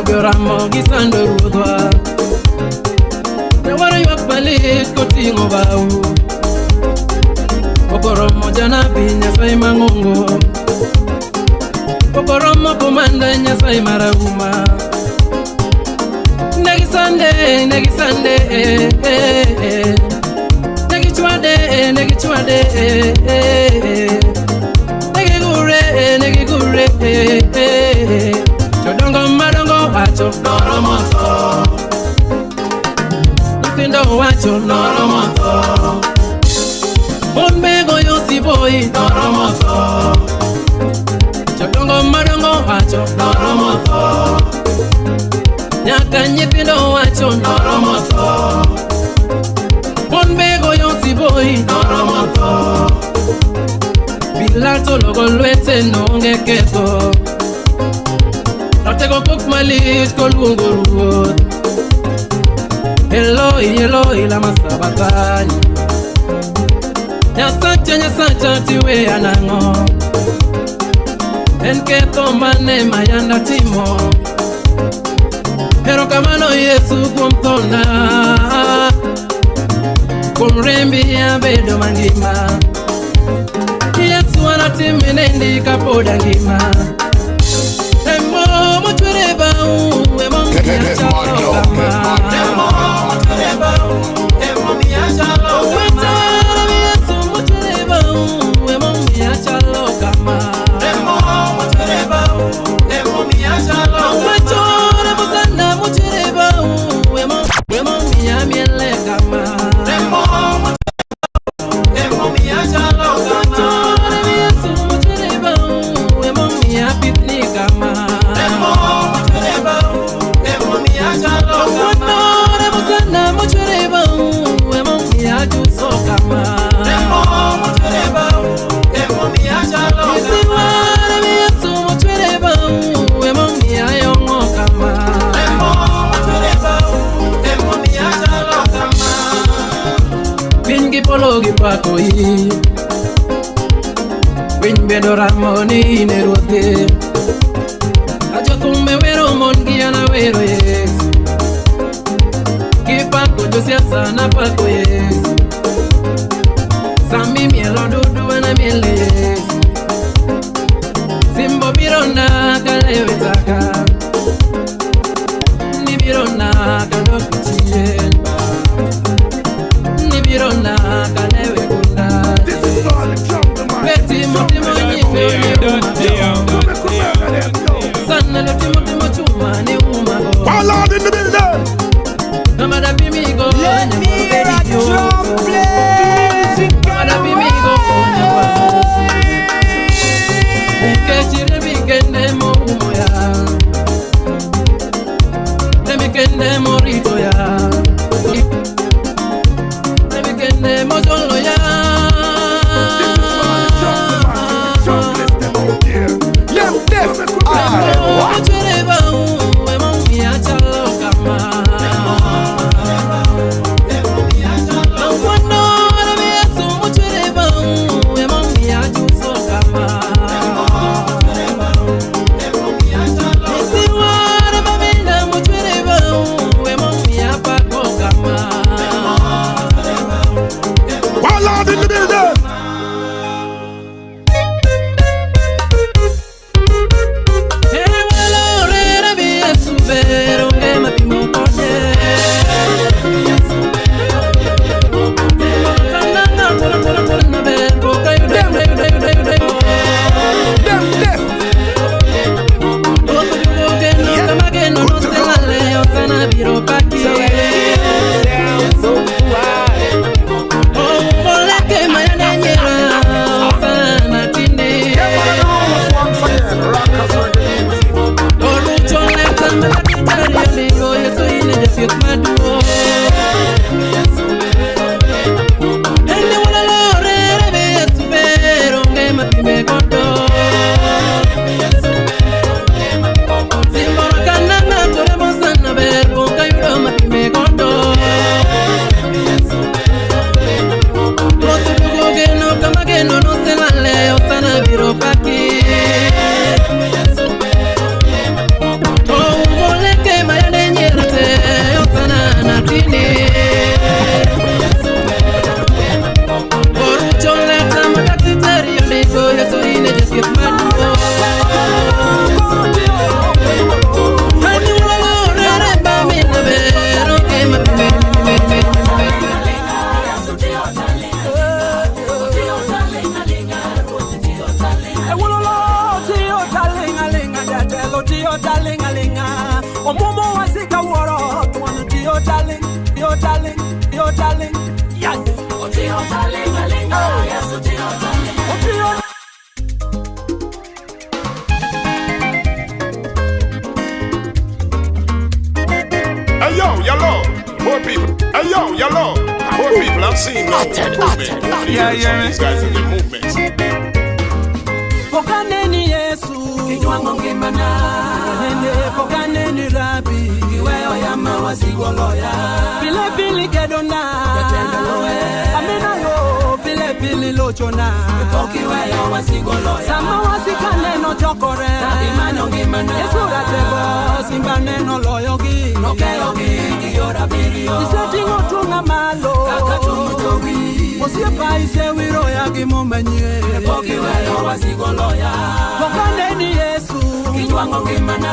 Jogoramo gisando ruodwa Jawara ywak balit koting'o bau Okoromo janabi Nyasaye mang'ongo Okoromo komanda Nyasaye marahuma Negisande Negichwade Negigure Jodongo madongo wacho Noromoto Nyithindo wacho Noromoto Onbego yosiboi Noromoto Jodongo madongo wacho Noromoto Nyaka nyithindo wacho Noromoto Onbego yosiboi Noromoto Bilato logo lwete nonge ketho Ratego kok malit koluongo ruoth Eloi lama sabatani Nyasacha tiwe anang'o En ketho mane mayanda timo Erokamano Yesu kuom thona Kuom rembi abedo mangima Yesu anatimine ndika poda ngima Emo mochwere bau Emo miyachalo kama Emo mochwere bau Emo miyachalo kama Yesu mochwere bau Emo miyachalo kama Emo mochwere bau Emo miyachalo kama Machore mozana mochwere bau Emo miyamiele kama Emo Pako yi Winy bedo ramoni ne ruodhe Ajokumbe wero mon giana wero Yesu Kipako josiasa na pako Yesu Sami mielo dudu wana miele Yesu Simbo birona kalewe taka Ni birona kadoku chien Ni birona kalewe kunda Beti motimo nyife Sana lo timo chuma ni umago Ballad in the building. Namada bimigo Let me hear a drum play. Namada bimigo Kechire bigende mo umoya Nemikende mo rito ya Nemikende mo jolo ya Dio darling alinga. Omomo wasika woro. Tuanu Dio darling, Dio darling, Dio darling. Yeah. Dio darling alinga. Yes, Dio darling. Dio. Hey yo, yellow, poor people. Hey yo, yellow, poor people. I'm seeing no movement. These guys in the movements. Pokaneni Yesu, kinywango ngimana. Pokaneni Rabi, kiweo ya mawasiwoloya. Pile pili kedona, ketendeloe. Amina yo, pile pili lochona. Pokiweo wasiwoloya. Sama wasikaneno chokore. Imano ngimana. Yesu ratebo, simbaneno loyogi. Nokeyogi, kiyora birio. Isetingo tunga malo. Kakatungo jogi. Osiepa ise wiro ya gimomenye. Pokiweo wasiwoloya. Pokaneni Yesu, kinywango ngimana.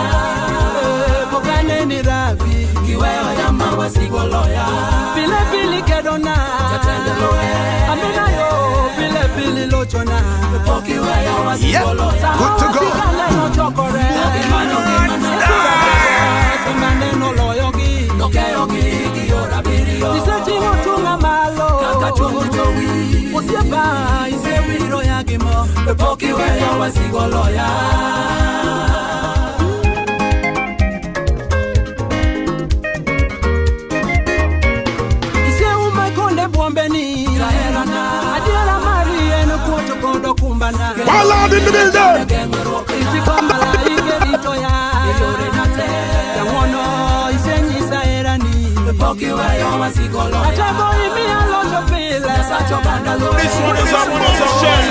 Pokaneni Rabi, kiweo ya mawasiwoloya. Pile pili kedona, ketendeloe. Amina yo, pile pili lochona. Pokiweo wasiwoloya. Good to go. Kaneno chokore. Imano ngimana. Yesu ratebo, simbaneno loyogi. Nokeyogi, kiyora birio. Isetingo tunga malo. Kakatungo jogi. Osiepa ise wiro ya gimo. Pokiweo wasiwoloya. Ise umekonde bombeni. Adiela Marie no kuoto kondo kumbana. Ballad in the building. Isi kwa malaike ritoya. Yawono ise nyisa erani. Pokiweo wasiwoloya. Atebo imi aloto pile. Sacho bandalo. This one is a share.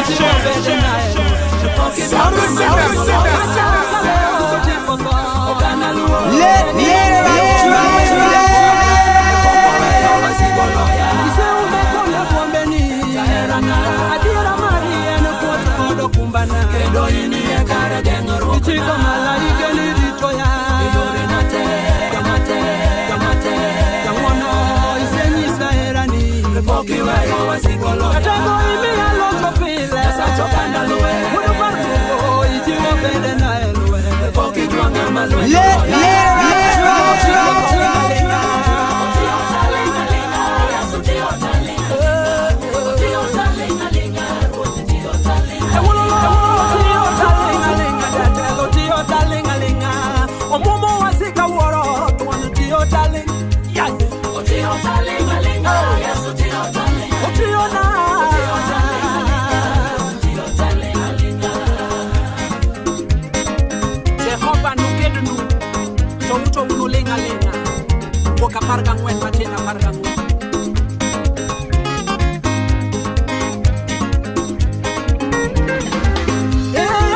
Pargang wen matina pargang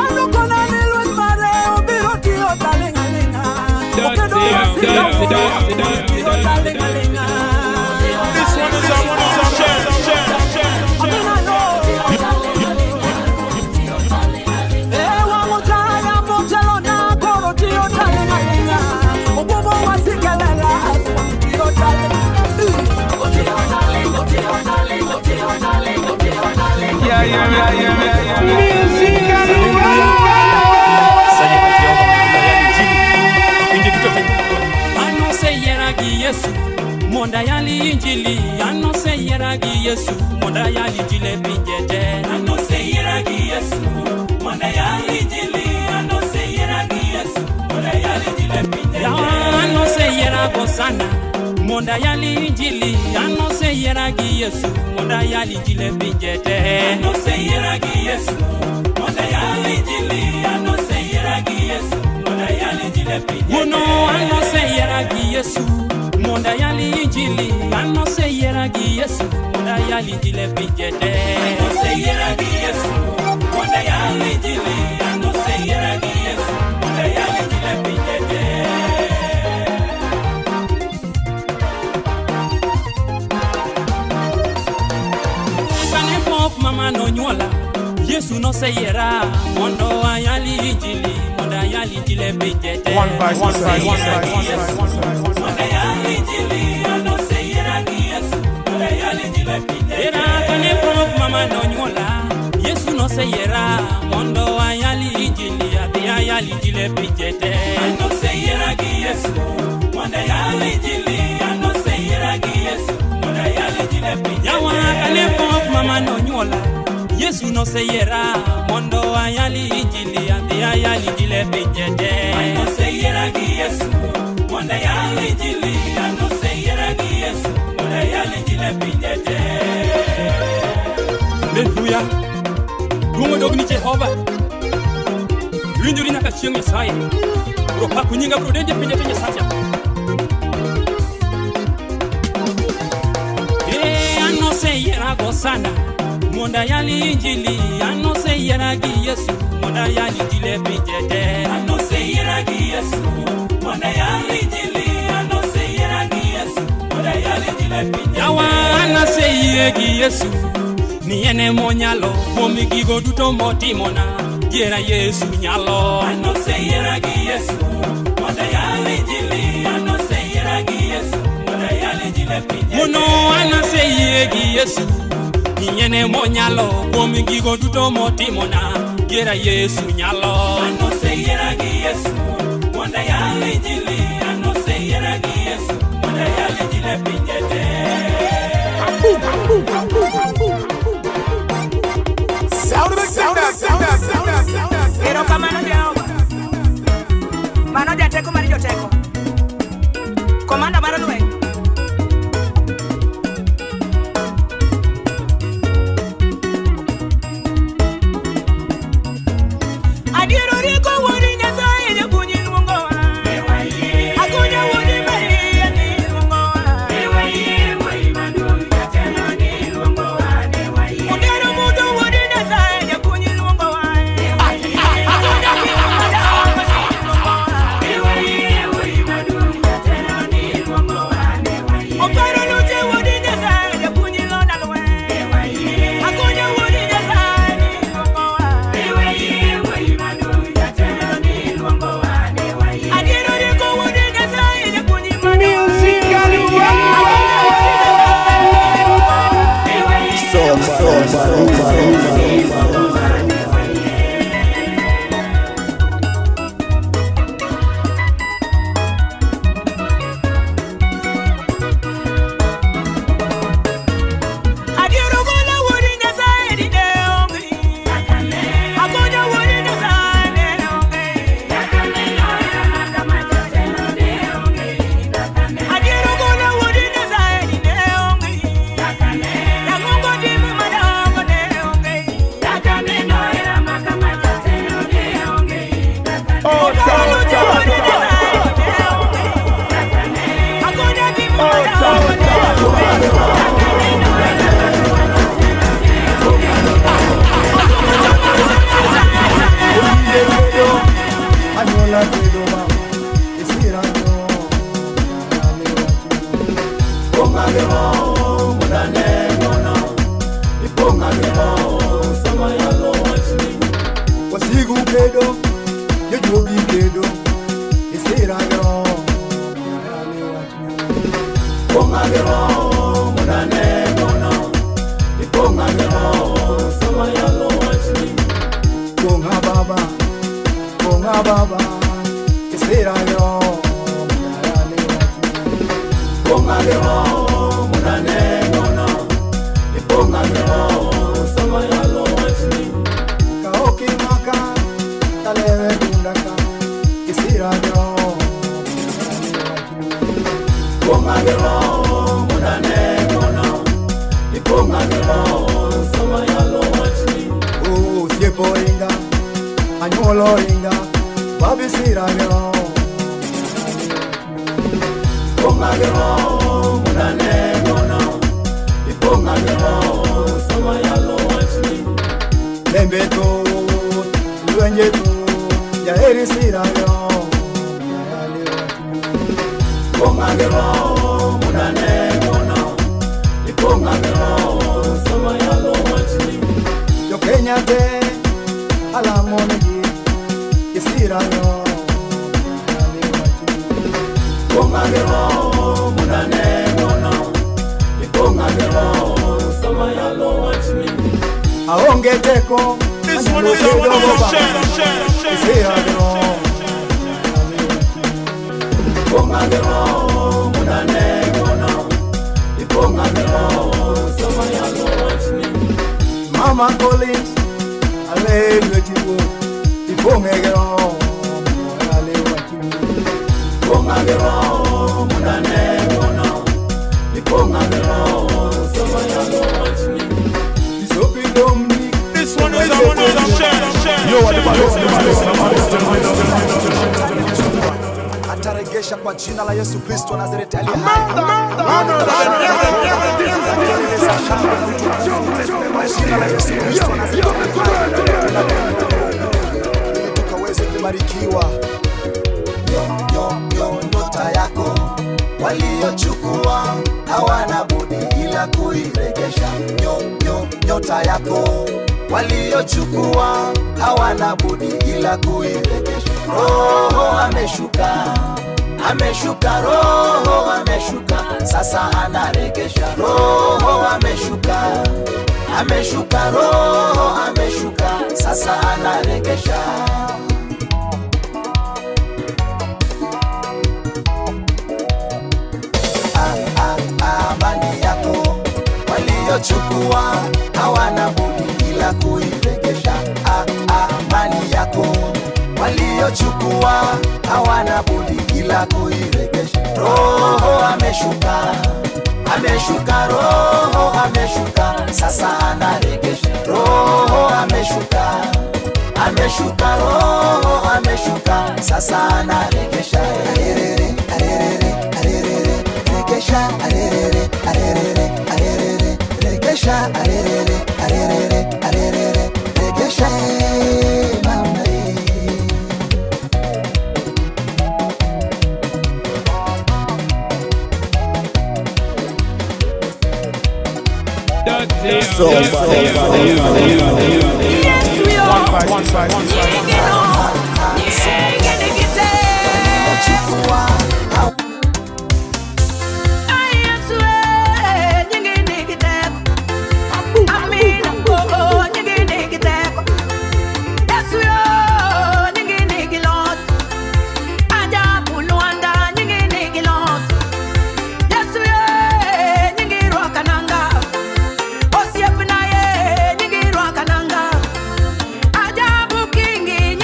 ando kona nilwen mare obiro tio talingalinga okedo wasika tio talingalinga. This one is a share. Amina no wamutaya motelo na koro tio talingalinga obobo wasikelela. Yesu monda yali injili ano se yeragi Yesu monda yali jile pinjete ano se yeragi Yesu monda yali injili ano se yeragi Yesu monda yali jile pinjete ano se yerago sana monda yali injili ano se yeragi Yesu monda yali jile pinjete ano se yeragi Yesu monda yali injili ano se yeragi Yesu monda yali jile pinjete uno ano se yeragi Yesu monda yali injili ano se yeragi Yesu monda yali jile pinjete ano se yeragi Yesu monda yali injili ano se yeragi Yesu monda yali jile pinjete. Pane pop mama no nyola Yesu no se yera mondo ayali injili monda yali jile pinjete One vice. Era pane prop mama no nyola Yesu no se yera mondo ayali injili atia yali jile pinjete. Ano se yeragi Yesu, monda yali jili. Ano se yeragi Yesu, monda yali jile pinjete. Yawa kane pop mama no nyola. Yesu no se yera, mondo ayali jili. Andi ayali jile pinjete. Ano se yeragi Yesu, monda yali jili. Ano se yeragi Yesu, monda yali jile pinjete. Hallelujah. Dungo dogni Jehova. Winjuri na kashiong Yesaya. Ropa kunyinga prudenje pinjete saja. Ano se yera gosana. Monda yali injili. Ano se yera gi Yesu. Monda yali jile pinjete. Ano se yera gi Yesu. Monda yali injili. Ano se yera gi Yesu. Monda yali jile pinjete. Yawa ana se yera gi Yesu. Ni ene mo nyalo, momi gigo duto motimona, yera Yesu nyalo. Ano se yera gi Yesu, monda yali jili. Ano se yera gi Yesu, monda yali jile pinjete. Mono ana se yera gi Yesu, ni ene mo nyalo, momi gigo duto motimona, yera Yesu nyalo. Ano se yera gi Yesu, monda yali jili. Ano se yera gi Yesu, monda yali jile pinjete. Pero kamano Jehova mano jateko mar joteko komanda mar lweny adiero rieko wuodi Nyasaye japuonji luongowa akunya wuodi Maria ni luongowa udero mudho wuodi Nyasaye japuonji luongowa oparo luche wuodi Nyasaye japuonji londa lweny akunya wuodi Nyasaye ni luongowa adiero rieko wuodi Nyasaye japuonji adiero gola wuodi Nyasaye di deongi akunya wuodi Nyasaye deongi adiero gola wuodi Nyasaye di deongi yangongo dimu madongo deongi akunya dimu madongo Anola kedo ma isirano ponga gemo mudane mono iponga gemo sama yalo wachni wasigu kedo yejobi kedo isirano ponga gemo mudane mono iponga gemo sama yalo wachni ponga baba espera yo ponga yo munane mono e ponga yo sama ya lo wachni ka oki maka taleve dundaka espera yo ponga yo munane mono e ponga yo sama ya lo wachni oh siepo inga anyolo inga babisira yo ponga yo munane mono iponga yo sama ya lo wachni lembeto lwenje tu ya erisira yo ponga yo munane mono iponga yo sama ya lo wachni yo Kenya te alamonegi isira yo ponga yo munane mono iponga yo sama ya lo wachni aonge teko Mama Collins, hallelujah, Ipongegero, This one is another share. Ataregesha kwa jina la Yesu Kristo Nazareti aliye hai. Kwa jina la Yesu Kristo Nazareti ili tukaweze kubarikiwa. Nyota yako waliochukua hawana budi ila kuiregesha. Nyota yako waliochukua hawana budi ila kuiregesha. Roho ameshuka, Roho ameshuka, sasa anaregesha. Roho ameshuka, Roho ameshuka, sasa anaregesha. Amani yako waliochukua hawana budi ila kuiregesha. Amani yako waliochukua hawana budi ila kuiregesha. Roho ameshuka, Roho ameshuka, sasa anaregesha. Roho ameshuka, Roho ameshuka, sasa anaregesha. Arerere, arerere, arerere, regesha. Arerere, arerere, arerere, regesha. Arerere, arerere, arerere, regesha. Mama Yes, we are. Ajabu kingi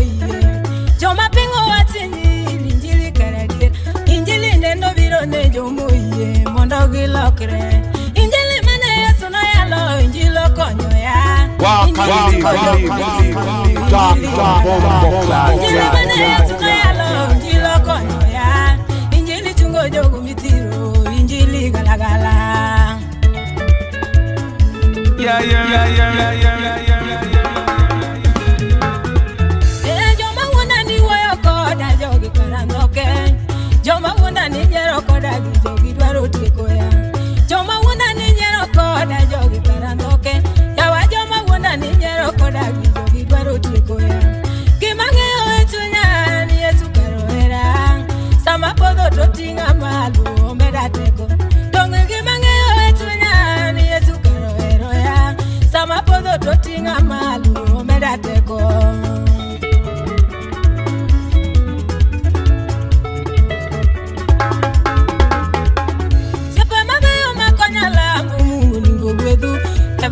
moye joma pingo watinyi injili karadier injili nendo biro ne jomoye mondo gilokre injili mane Yesu no yalo injilo konyo ya injili mane Yesu no yalo injilo konyo ya injili chungo jogo mitiro injili galagala joma wona ni woyo koda jogi karandoke joma wona ni nyero koda jogi dwaro tieko ya joma wona ni nyero koda jogi karandoke yawa joma wona ni nyero koda jogi dwaro tieko ya gimang'eyo e chunya ni Yesu karohera sama podho to ting'a malo omeda teko dong gimang'eyo e chunya ni Yesu karohero ya sama podho to ting'a malo omeda teko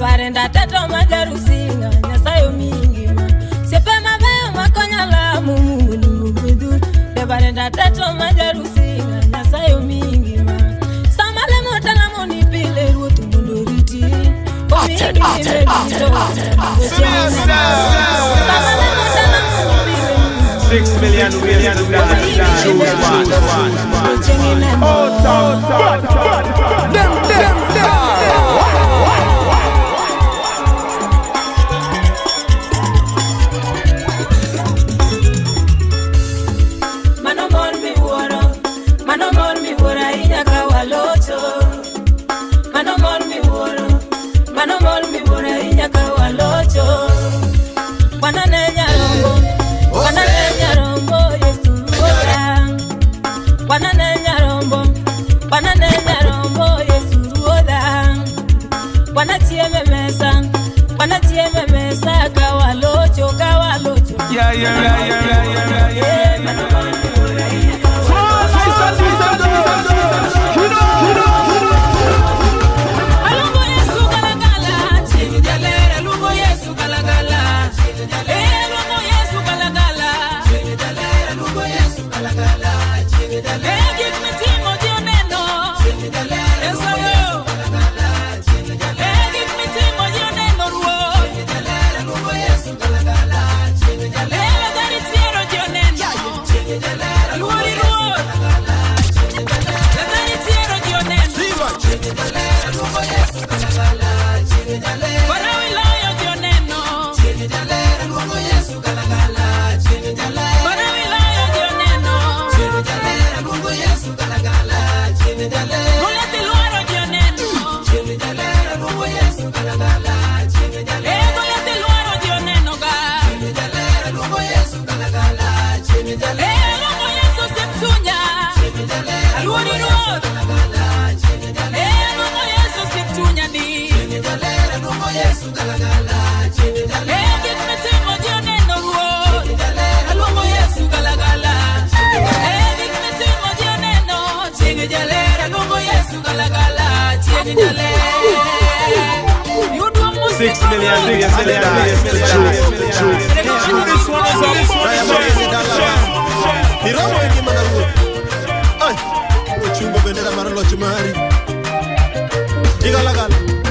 Barenda tato majarusinga nyasayo mingima sepe mabeyo makonyala Mungu ni ngudu barenda tato majarusinga nyasayo mingima samale motala moni pile ruotu munduriti o mingi samale motala moni pile 6 million ways to die.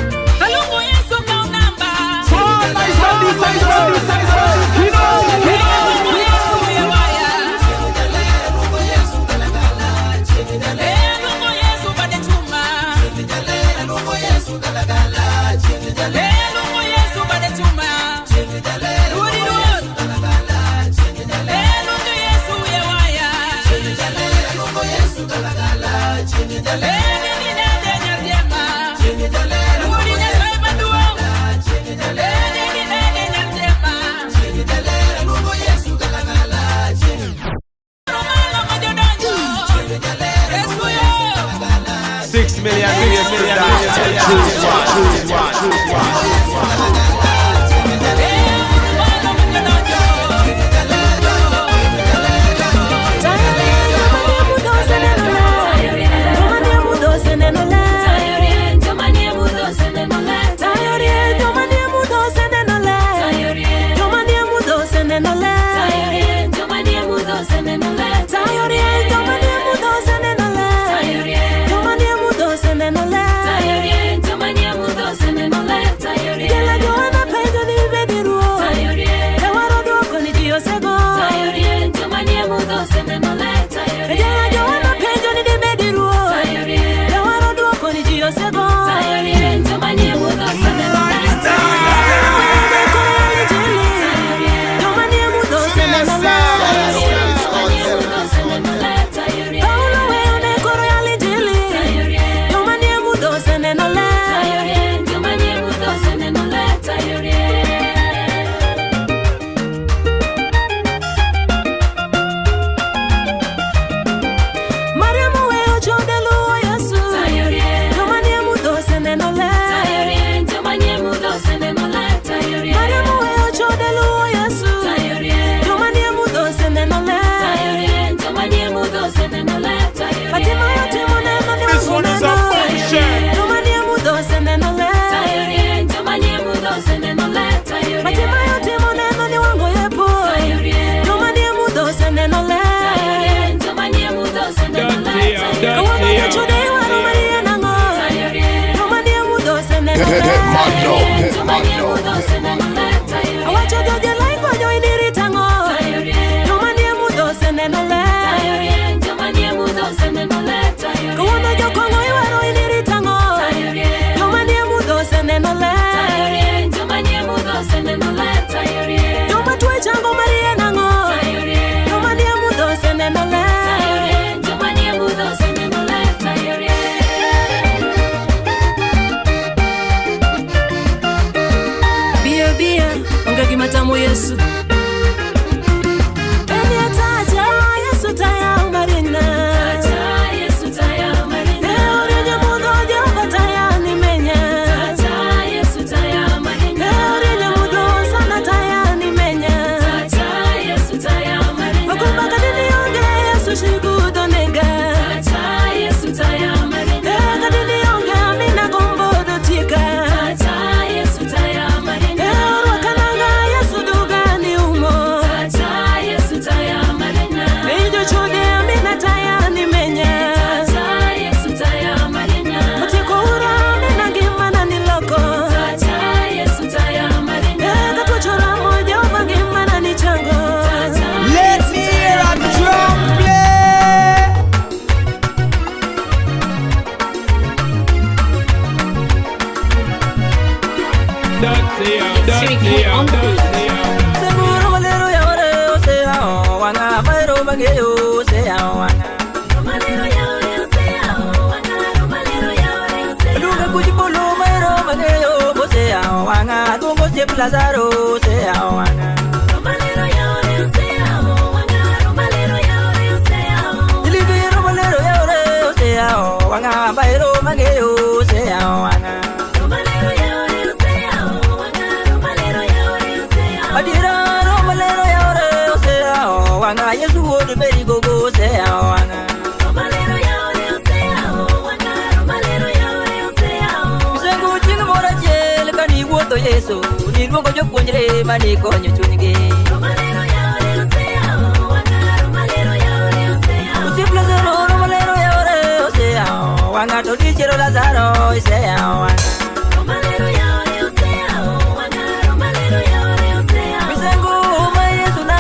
mangeyo se awanga romalero yaore se awanga romalero yaore se lunga kujipolo maero mangeyo se awanga tungo se plazaro se awanga romalero yaore se awanga romalero yaore se awanga ilibi romalero yaore se awanga baero mangeyo se awanga romalero yaore se awanga romalero yaore se awanga adira romalero yaore se awanga yesu wodi beri gogo se awanga romalero yaore se awanga romalero yaore se awanga bisengu chinga mora jel kani woto yesu ni luongo jopuonjre mani konyo chunygi romalero yaore se awanga romalero yaore se awanga usiplazero romalero yaore se awanga to dichero lazaro se awanga romalero yaore se awanga romalero yaore se awanga bisengu ma yesu na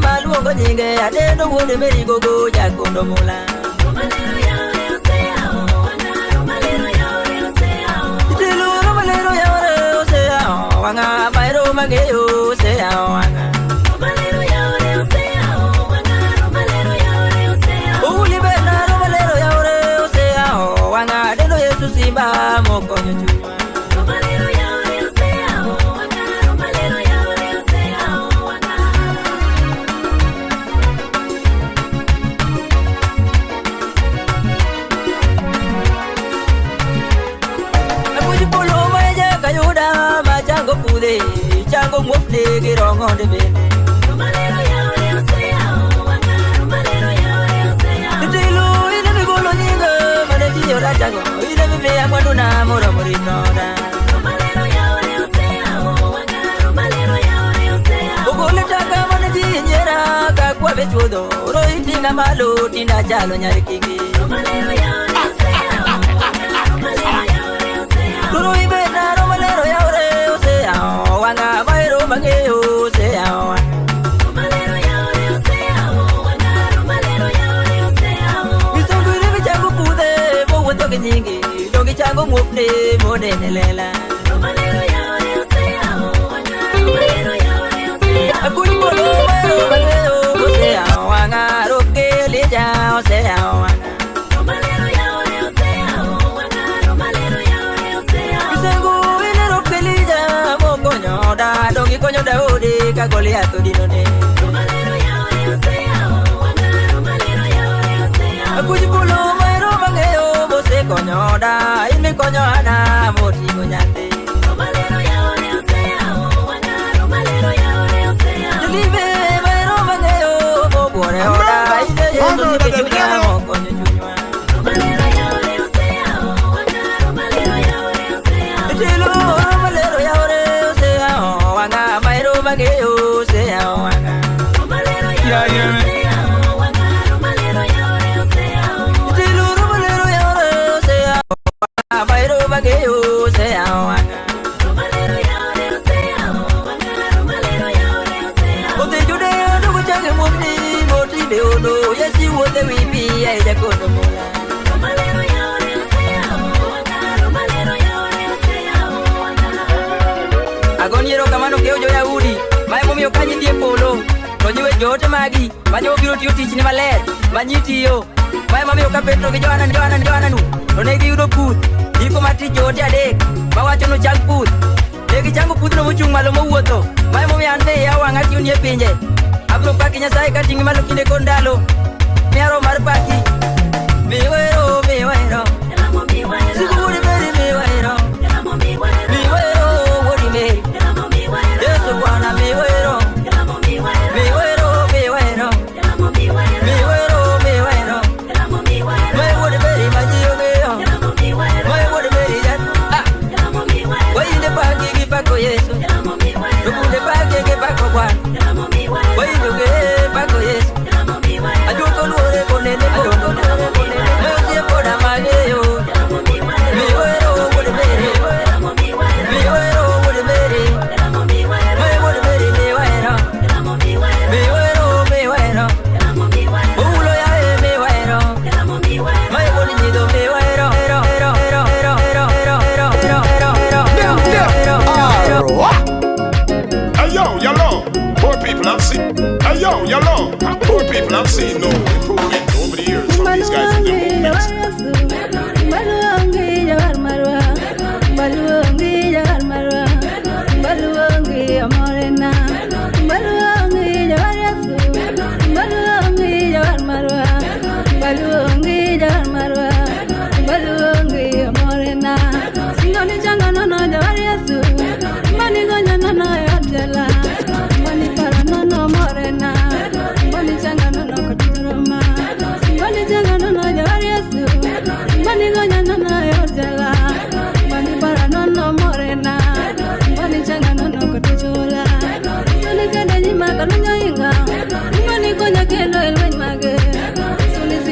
maluongo nyinge adendo wode meri gogo jakondo mula romalero yaore se awanga romalero yaore se awanga tilo romalero yaore se awanga bairo mangeyo se awanga romalero yaore se awanga romalero yaore se awanga uli bena romalero yaore se awanga dendo yesu simba mokonyo chunywa romalero yaore se awanga romalero yaore se awanga akujipolo maja kayuda machango pude chango mofle girongo de bene romalero yaore se awanga romalero yaore se awanga tilo ina bigolo nyinga mane tiyo rajango ina bibe amwandu na moro morinoda romalero yaore se awanga romalero yaore se awanga ogole taka mane tinyera kakwa bechudo roitinga malo tina chalo nyarikingi romalero yaore se awanga romalero yaore se awanga roibena romalero yaore se awanga bairo mangeyo se awanga romalero yaore se awanga romalero yaore se awanga bisongure bichango pude bo woto nyingi dongi chango mufne monene lela romalero yaore se awanga romalero yaore se akujipolo bairo mangeyo se awanga rokele ja se awanga romalero yaore se awanga romalero yaore se awanga bisengu ine rokele ja mokonyo da dongi konyo daudi ka goliath dinone romalero yaore se awanga romalero yaore se awanga akujipolo bairo mangeyo se konyo da ine konyo ana motingo nyathi romalero yaore se awanga romalero yaore se awanga libe bairo mangeyo bore oda ine yesu kichunya mokonyo chunywa romalero yaore se awanga romalero yaore se awanga tilo romalero yaore se awanga bairo mangeyo se awanga romalero yaore se awanga romalero yaore se awanga tilo romalero yaore se awanga bairo mangeyo se awanga romalero yaore se awanga romalero yaore se awanga ote jude ndugu change mufni moti beodo yesi wote wipi ya jakondo mula romalero yaore se awanga romalero yaore se awanga agoniero kamano keojo yaudi mai momiyo kanyi die polo tonyiwe jote magi manyo biro tiyo tich ni maler manyitiyo mai momiyo ka petro gi joana nu to ne giyudo puth iko mati jote adek mawacho no chang puth negi chango puth no mochung' malo mowuotho mai momiyo an be awanga tiyo nie pinje abro paki nyasaye kating'i malo kinde kon ndalo miaro mar paki miwero sikuri meri miwero wodi meri yesu bwana miwero mai wodi meri majiogeyo mai wodi meri jat wainde paki gi pako yesu tukunde paki gi pako bwana wainde ge pako yesu aduko luore konene yo, poor people, I'm seeing no improvement over the years from these guys in the movement. This one is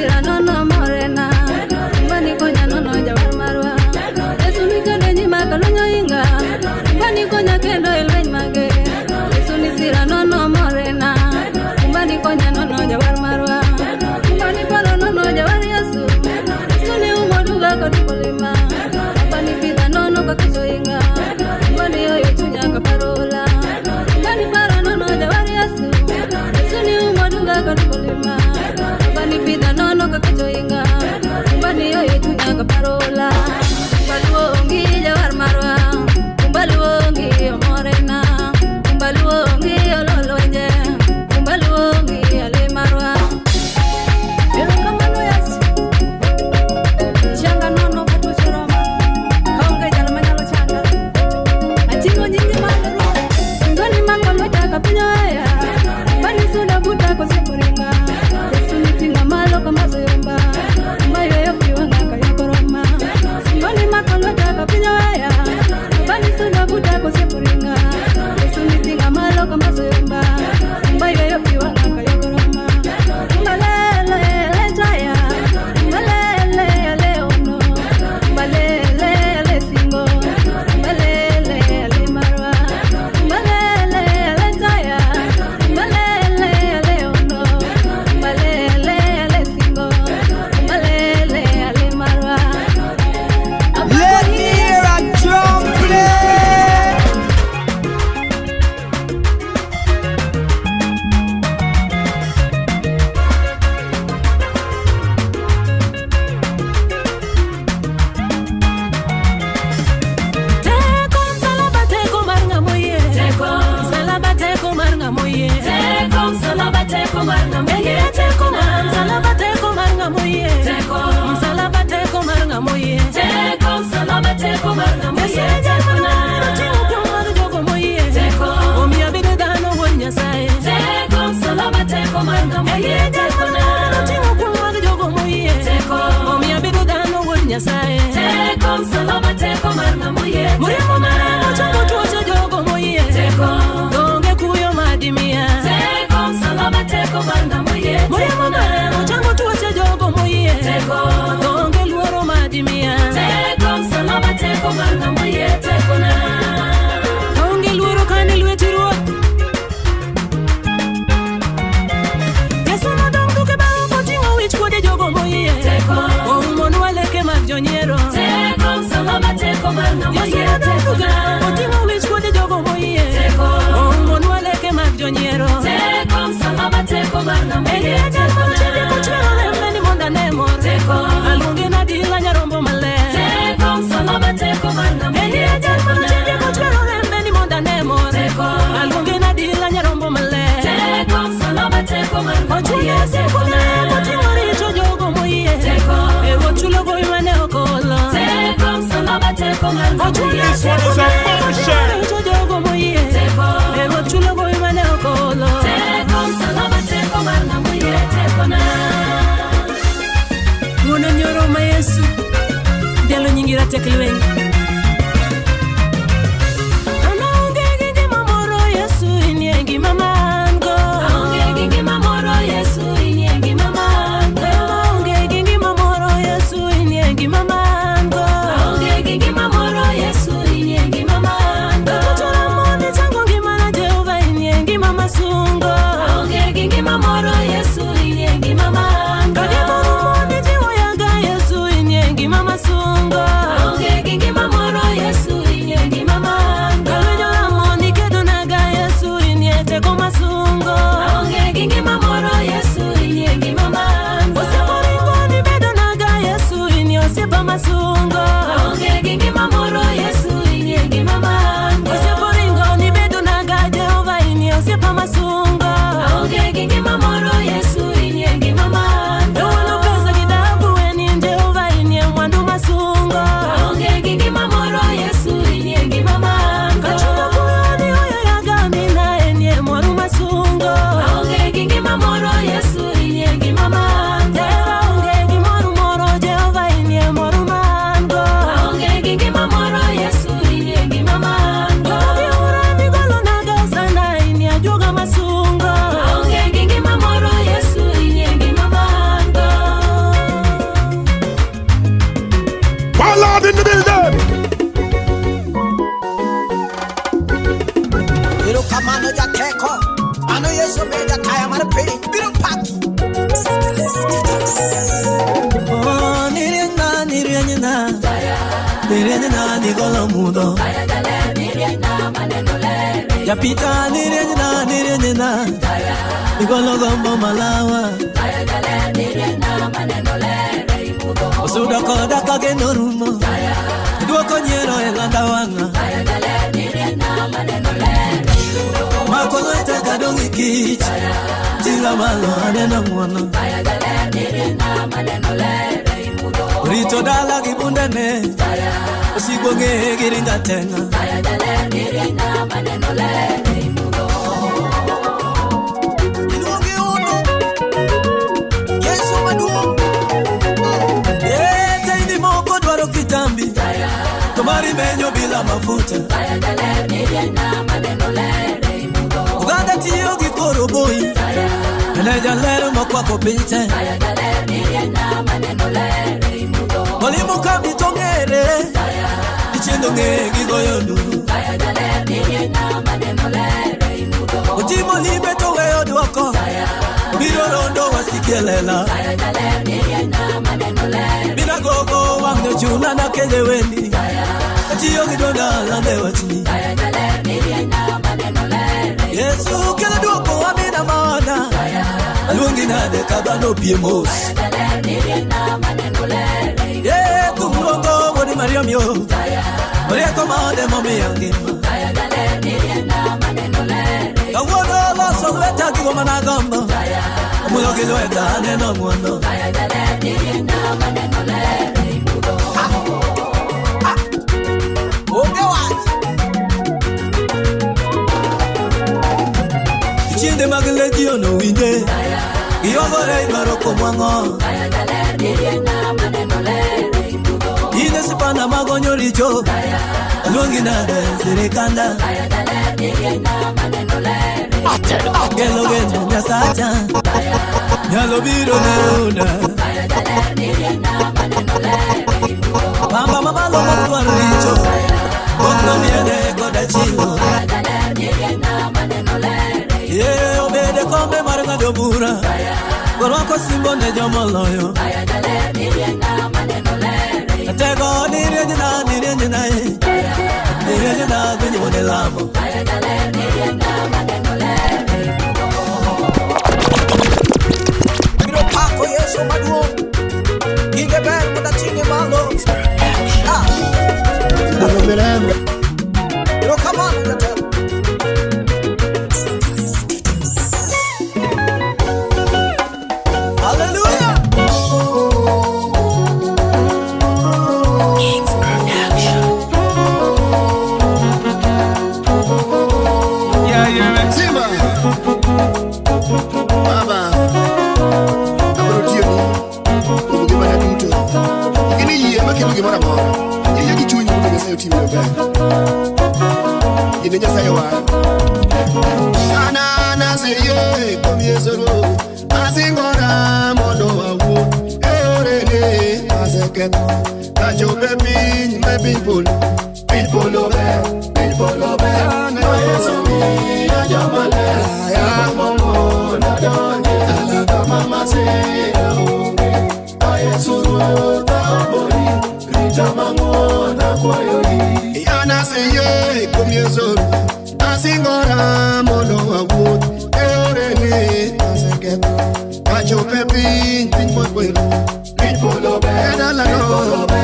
a Mama Sungo, osiepa masungo. Aonge gi ngima moro Yesu inie ngima mango. Osiepo ringo ni bedo naga Jehova inie osiepa masungo. Aonge gi ngima moro Yesu inie ngima mango. Ewuono pesa gi dhahabu enie Jehova inie mwandu masungo. Aonge gi ngima moro Yesu inie ngima mango. Kachuka kuyo ni oyo yaga mina enie mwandu masungo. Aonge gi ngima moro Yesu inie ngima mango. In the building. Little Kamano Jakeko, I know you're so bad that I am a pretty little packy. Oh, Nirena, Nicola Mudo. Yapita, Nirena, Nicola Gombo Malawa. Osuda koda kage norumo. Duoko nyero elanda wanga. Makono etaka dongi kich. Tila malo anena mwana. Rito dala kibundene. Osibonge giringa tenga. Inuongi uno. Yesu maduo. Taini moko dwaro kitambi. Tomari menyo bila mafuta. Uganda tiyo gikoroboi. Eneja lero makwako pite. Mwalimu kambi tongere. Ichendo nge gigoyo nduru. Ujimo libe toweyo duwako. Biro rondo wasikelela. Bina gogo wangne chuna na kele weni. Achiyo gidonda lande wachini. Yesu kele duoko amina maana. Alungi nade kabano piemos. Ye kumrongo wadi Mariam yo. Maria komande mami yangima. Kawono la solweta kigo managamba. Mulo kiloeta neno mwono. Ichinde magledio no winde. Iyogore maroko mwango. Ine sipana magonyo richo. Alungi nade sirikanda. Gelo geno nyasacha. Nyalo biro neuna. Mama mama lo matuaro richo. Okno miene koda chilo. Ye obede kombe marga dobura. Gorwako simbo ne jomoloyo. Atego nirejina Nirejina gwenye wone lamo. Miro pako Yesu maduo. Inge bel muda chini malo. Miro kamano yata. Polo,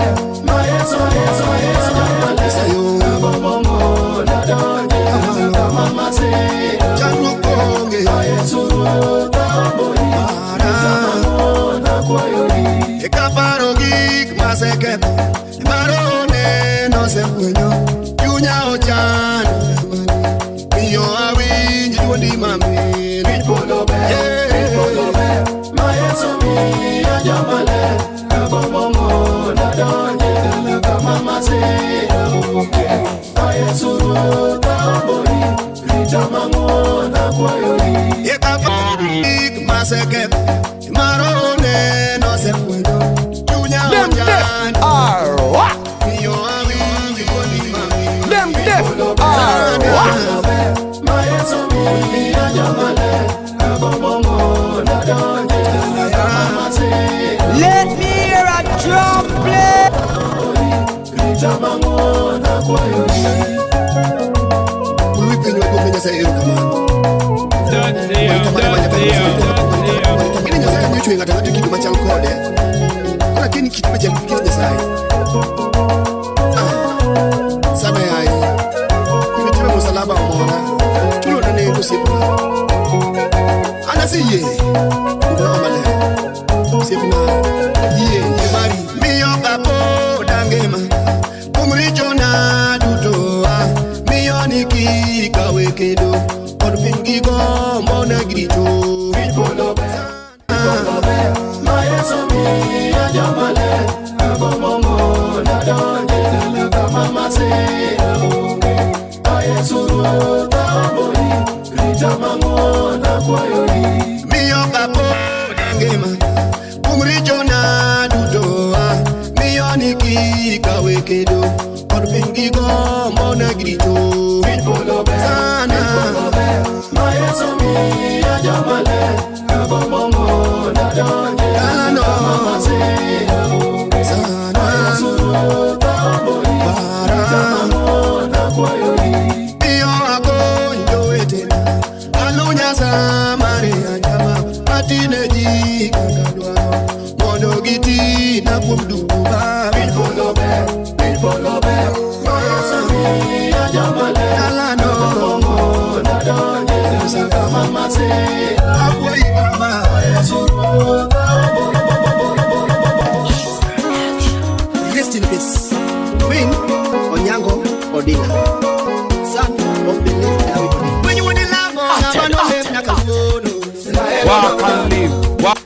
Let me hear a drum play. Rest in peace, Queen Onyango Odinga, son of the late David Odinga. When you want to love, walk and live. Walk.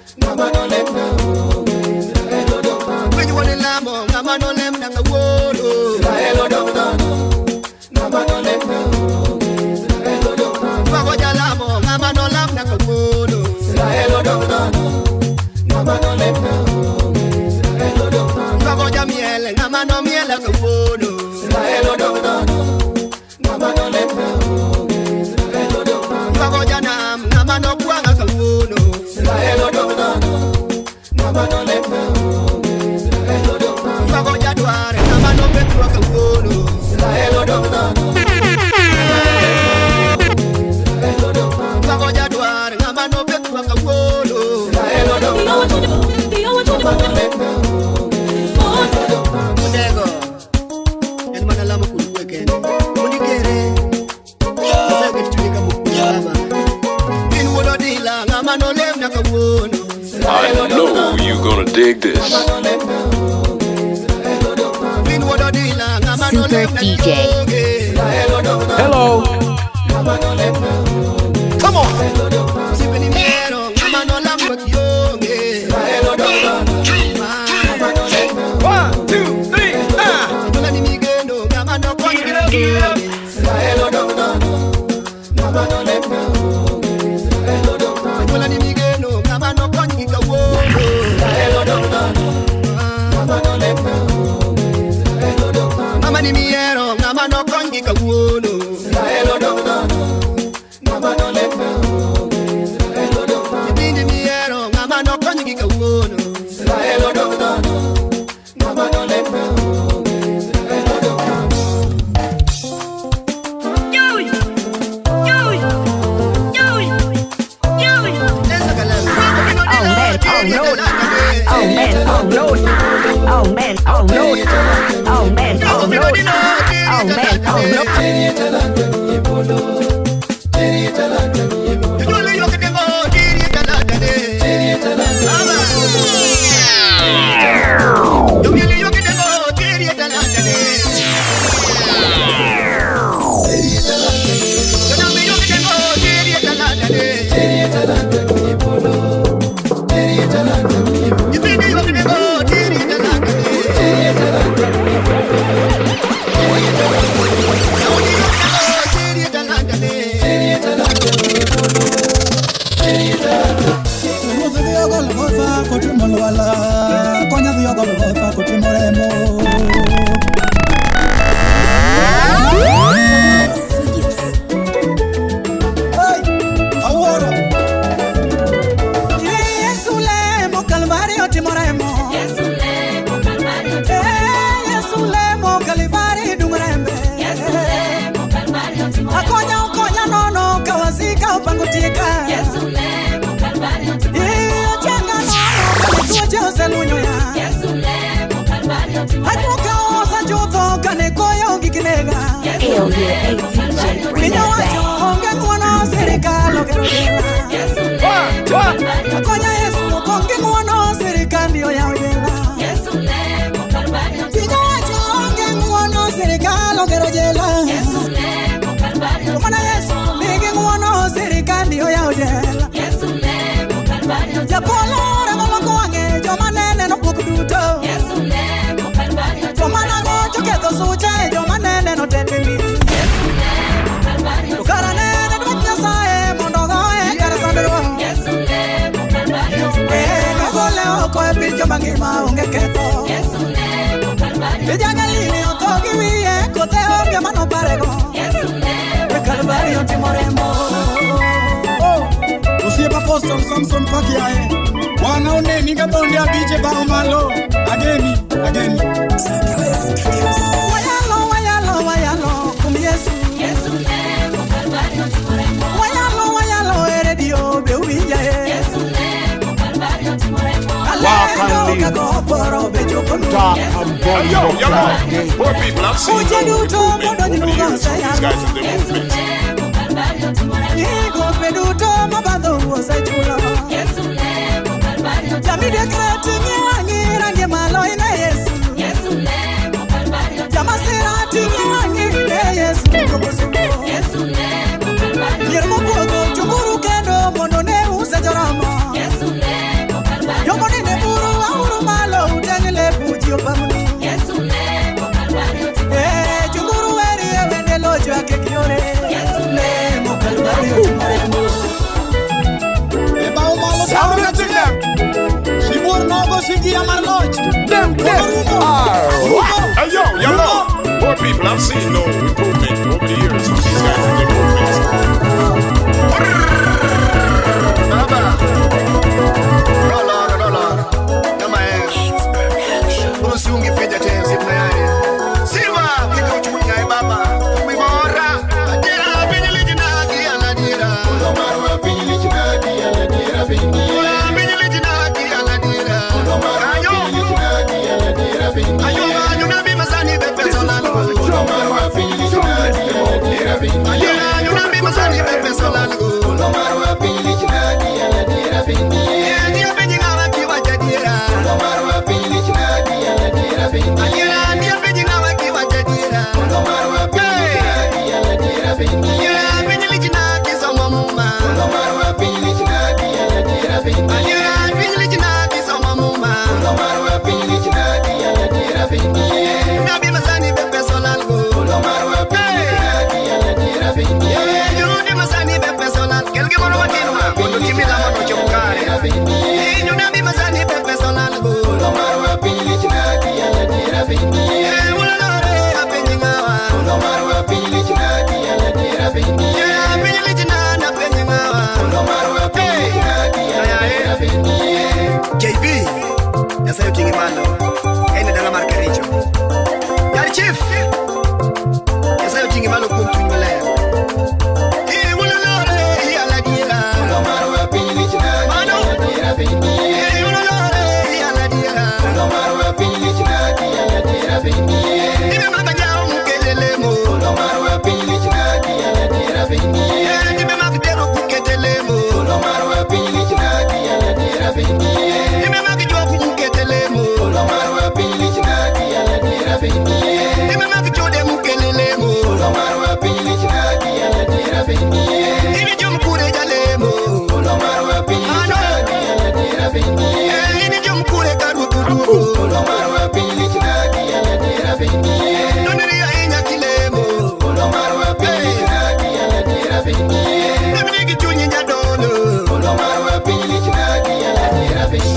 When you want to love, I know you're gonna dig this. Super DJ. Hello. Come on. 1, 2, 3, Mama ni miero, mama no kongi kawuno. Mama no lemna. Ibindi miero, mama no kongi kawuno. Mama no lemna. Oh man, oh no. kutimo lwala konya dhiyo Golgotha kutimo remo. Apostol Samson Pakiae wana uneni gabondi abije bao malo ageni wayalo kumi Yesu wayalo eredio be uwinja Yesu Yo, poor people, I've seen no improvement over the years from these guys in the movement. Hey yo, yellow. Poor people, I've seen no improvement over the years from these guys in the movement.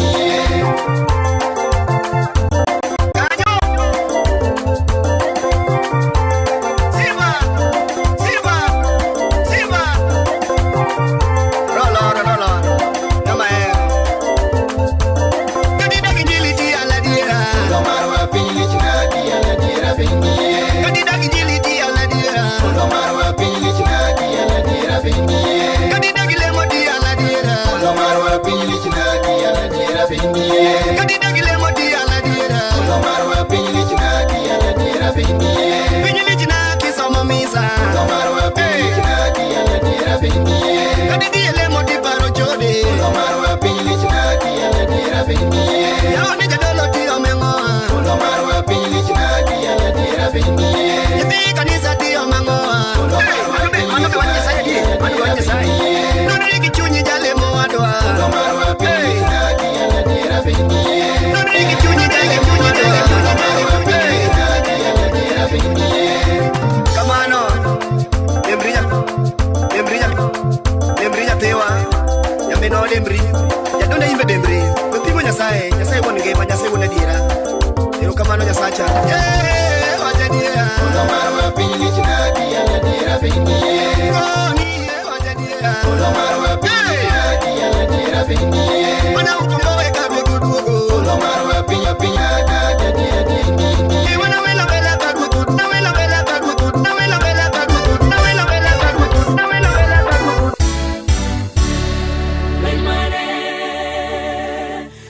Yeah. Kadida gile modi ala dira. Ulo marwa pinyi china di ala dira bindie. Pinyi china kisoma misa. Ulo marwa pinyi china di ala dira bindie. Kadidi ele modi baro jode. Ulo marwa pinyi china di ala dira bindie. Yawo ni jadolo di omengo. Ulo marwa pinyi china di ala dira bindie. Yeti kanisa di omengo. Ulo marwa pinyi china di ala dira bindie. Nono iki chunyi jale mo adwa. Ulo marwa pinyi china di ala dira bindie. Nono iki chunyi jale mo adwa. Ulo marwa pinyi china di ala dira bindie. Come on, Lembrilla tewa. Ya meno lembri. Ya donde imbe dembri. Kutimo nyasaye wona ngema, nyasaye wona dira. Ero kamano nyasacha. Wacha dira. Ulo marwa pinyi china di ala dira bindie. Wacha dira. Ulo marwa pinyi china di ala dira bindie. Wana ukomboe kabwe kudugo. Ulo marwa pinyi da dira bindie. Wana wela kabwe kudu. Na wela kabwe kudu. Na wela kabwe kudu. Na wela kabwe kudu. Na wela kabwe kudu.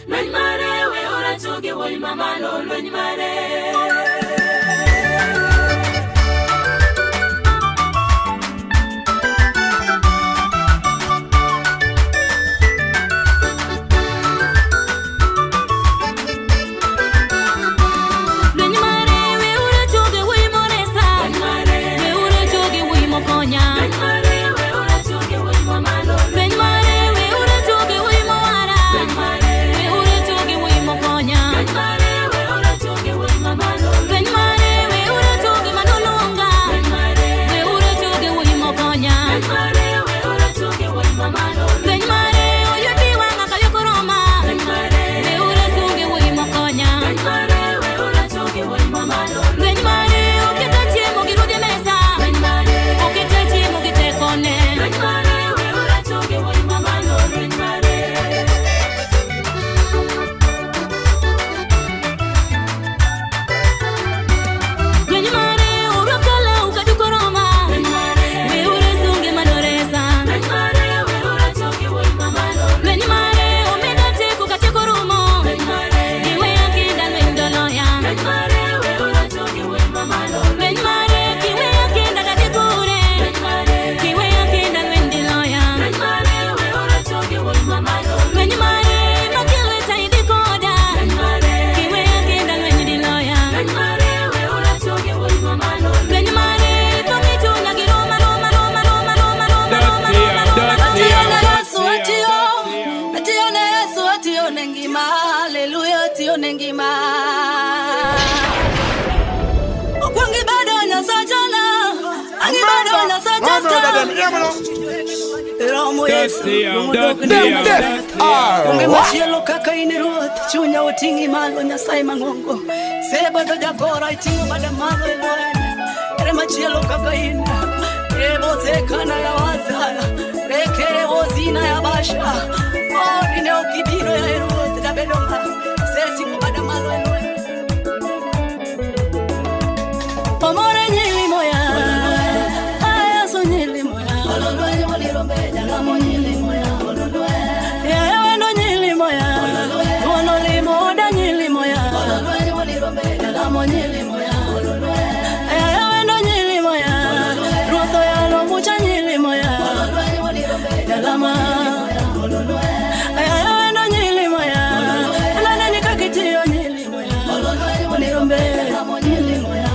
Lwenmare, we ora choge woi mama lo lwenmare. Chunya utingi malo nyasai mangongo seba do jagora itingo bada malo ere machielo kakaina ebo zekana ya wazala rekere ozina ya basha ine okidino ya erot da bedonga seti bada malo amore nyili moya aya so nyili moya ololwe molirombe jagamo nyili moya ololwe ya wendo nyili moya nyili moya aya wendo nyili moya roto ya lo mucha nyili moya dalama aya wendo nyili moya nana nikakitio nyili moya nirombe nyili moya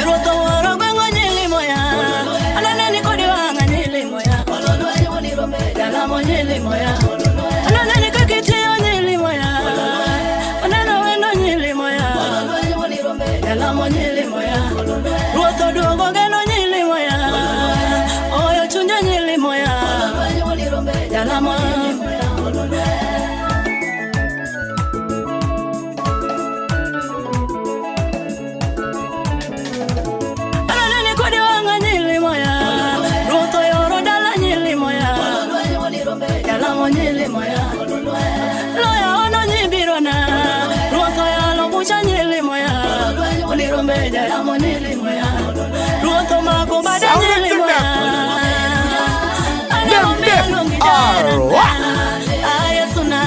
roto waro gwengo nyili moya nana nikodi wanga nyili moya dalama nyili moya nana nikakitio nyili moya nana wendo nyili moya Dalamo nyili moya, ruoto duogo geno nyili moya, oyo chunja nyili moya, dalamo Alane kodi wanga nyili moya, ruoto yoro dala nyili moya, dalamo nyili moya, loya ono nyibirona, ruoto yalo mucha nyili moya. Nirombe dalamo nyili moya ruoto mako bada nyili moya Ayesuna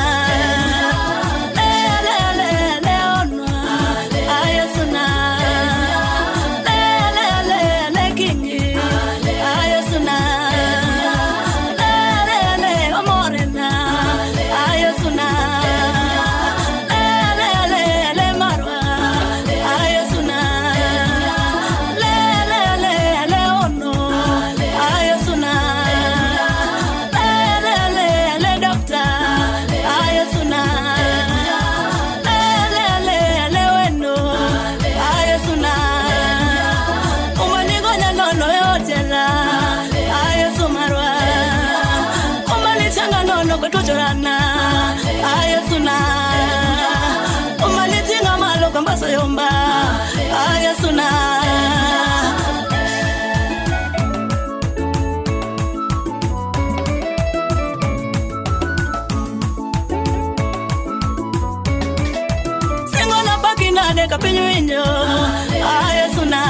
paki nane kapinyo ayesuna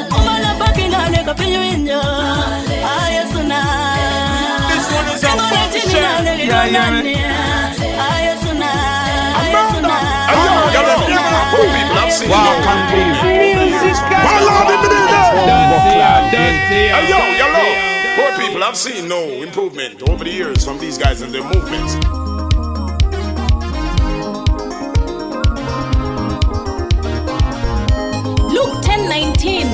umala paki nane kapinyo ayesuna this one is our ayesuna poor people, I've seen no improvement over the years from these guys and their movements. Luke 10:19,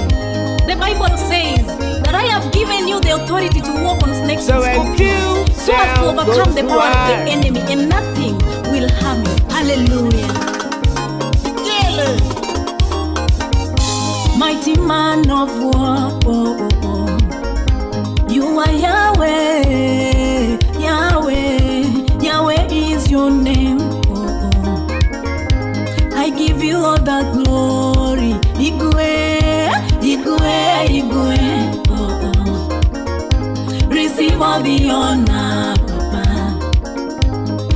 the Bible says that I have given you the authority to walk on snakes and scorpions, so as to overcome the power of the enemy, and nothing will harm you. Hallelujah. Mighty man of war, you are Yahweh, Yahweh, Yahweh is your name. I give you all the glory. Igwe, Igwe, Igwe. Receive all the honor, Papa.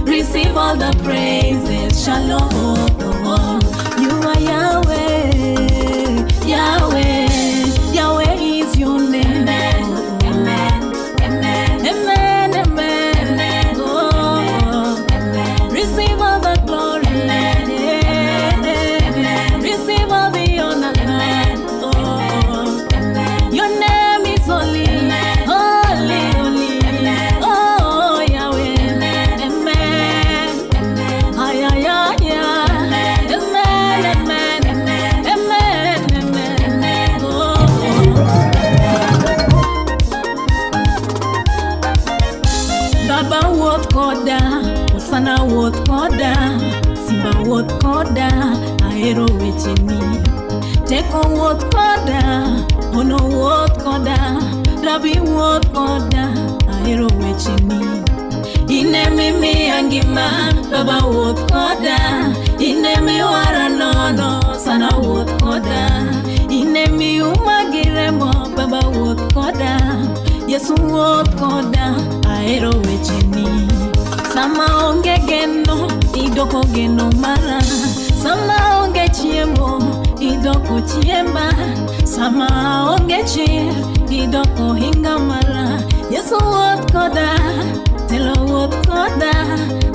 Receive all the praises. Shalom. You are Yahweh, Yahweh, Yahweh is your name. Amen, amen, amen, amen. Oh, receive all the glory. Receive all the honor. Oh, your name is holy, holy, holy. Oh, Yahweh, amen. Ay, ay, ay, ay. Amen, amen, amen, amen. Oh. Baba woth koda, Osana woth koda, Simba woth koda, ahero wecheni. Teko woth koda, Ono woth koda, Rabi woth koda, ahero wecheni. Ine mimi angima, Baba woth koda, Ine mi waranono, Sana woth koda, Ine mi umagiremo, Baba woth koda, Yesu woth koda, ahero wecheni. Sama onge geno, idoko geno mara. Sama onge chiemo, idoko chiemba. Sama onge chie, idoko hinga mara. Yesu woth koda, Telo woth koda,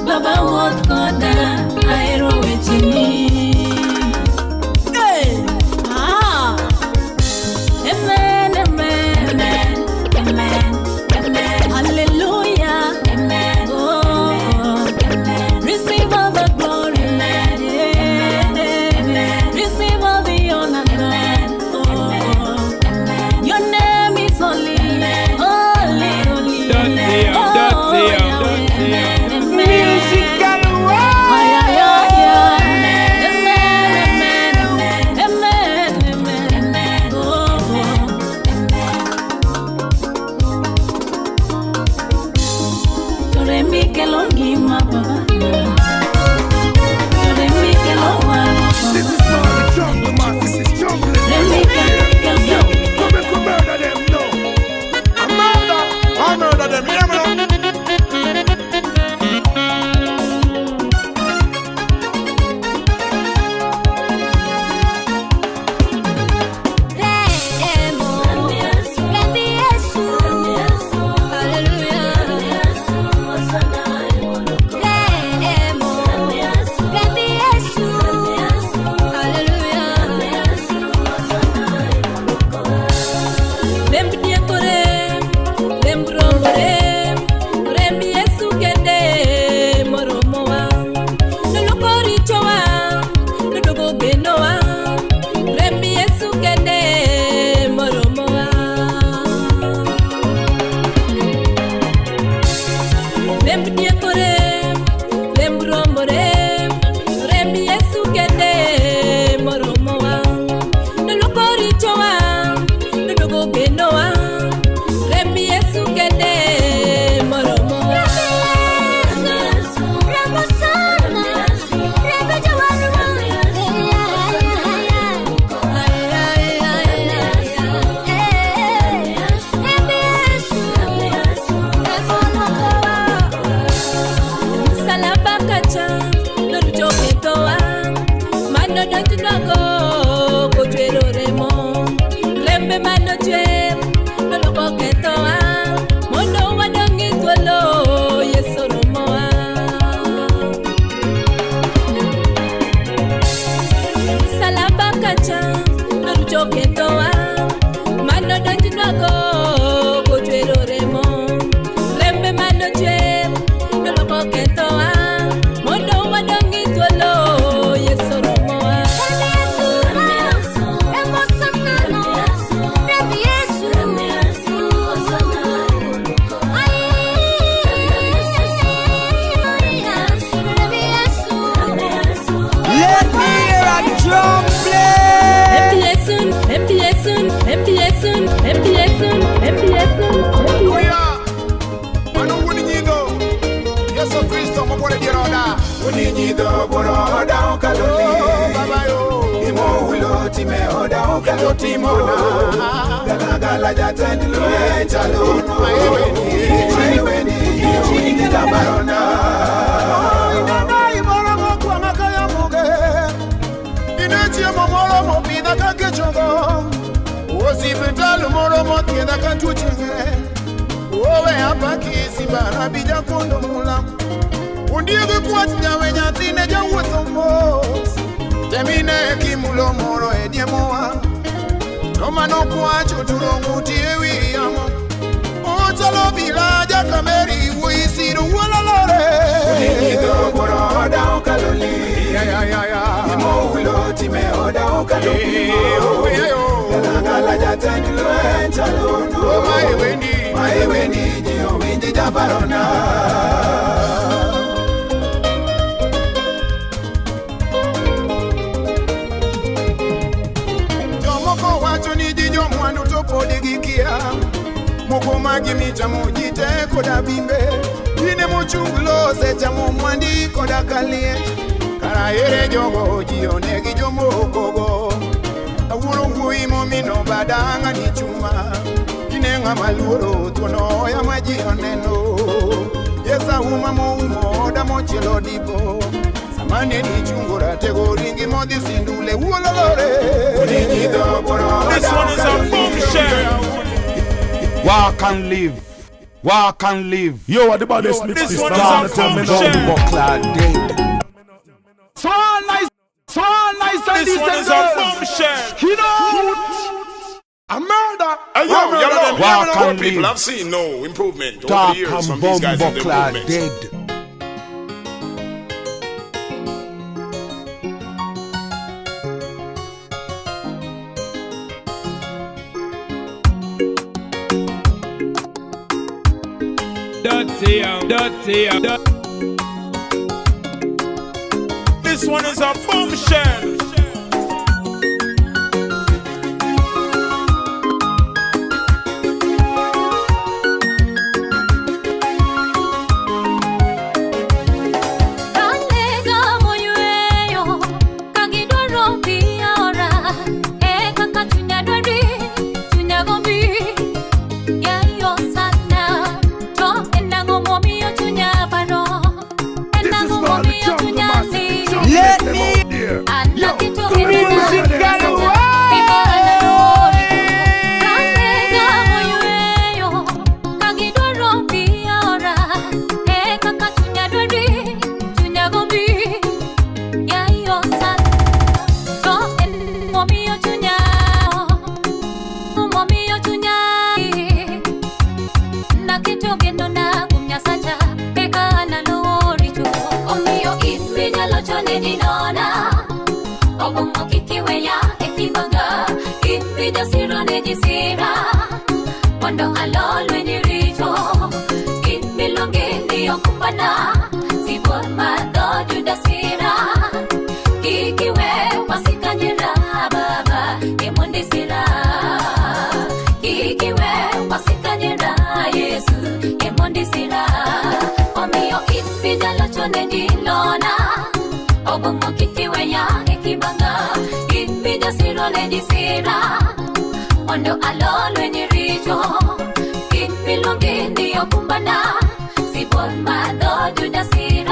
Baba woth koda, ahero wecheni. Hey! Ah! Amen, amen, amen, amen, amen. Hallelujah. Amen. Oh, amen. Receive all the glory. Yeah. Receive all the honor. Oh, your name is holy, holy, holy. Oh, Yahweh. Musical world. Ay, ay, ay, ay. Amen, amen, amen, amen. Oh, Toremi que lo guima, Baba. Toremi que lo guima. This is not the jungle, man. This is jungle. Toremi que lo guima. Come murder them, no. I murder them, hear me now? donjinogo kotwero remo rembe manochwer noloko ketoa mondo wadongi thuolo Yesu romoa salaba kacha norucho ketoa mano donjinogo kotwero remo rembe manochwer noloko ketoa mondo wadongi thuolo Yesu romoa Let me hear a drum play. MPSun. Mano uninyido Yesu Kristo mokore diroda uninyido boroda okaloli baba yo imo ulo time oda okaloti mona gala jatendi lo echalono weni uninyido barona inana iboro mokwa makaya muge inechi momoro mopida kakechongo osipetalu moro mokieda katuchinge owe hapa kisi bara bija kondo mula undiege kwati nyawe nyathine jawuotho mos temine kimulo moro ediemowa tomano kwacho turonguti ewi yamo otalo bila jakameri wuisiru wololore unigido boroda okaloli imo ulo time oda okaloli gala jatendi lo enchalono maeweni jio winji jabarona jomoko wacho ni jijo mwandu to podi gikia moko magi michamo jite koda bimbe ine mochunglo sechamo mwandi koda kalie kara ere jogo jione gi jomokogo awuro ngui momino badanga ni chuma inenga maluoro tuono ya maji oneno Yesa uma mo da mochelo dipo samane ni chungura tego ringi modi sindule wololore unigido boro. This one is a bombshell. Walk and live. Walk and live. Yo, what the baddest mix this one is a bombshell. So nice and this one is a bombshell. Skin out. A murder. Hey, yo, more people have seen no improvement over the years from these guys in the movement. Dead. Dirty. This one is a bombshell. Let me Cuando alolo en el rito, in milonge ni okumbana, si por mado judasira, kikiwe pasikanyira baba, emonde sira, kikiwe pasikanyira Yesu, emonde sira, omio itpidalo chone dilona, obongo kikiwe ya ekibanga, itpidasiro le disira. Cuando alolo en el rito, in milonge ni okumbana, si por mado judasira.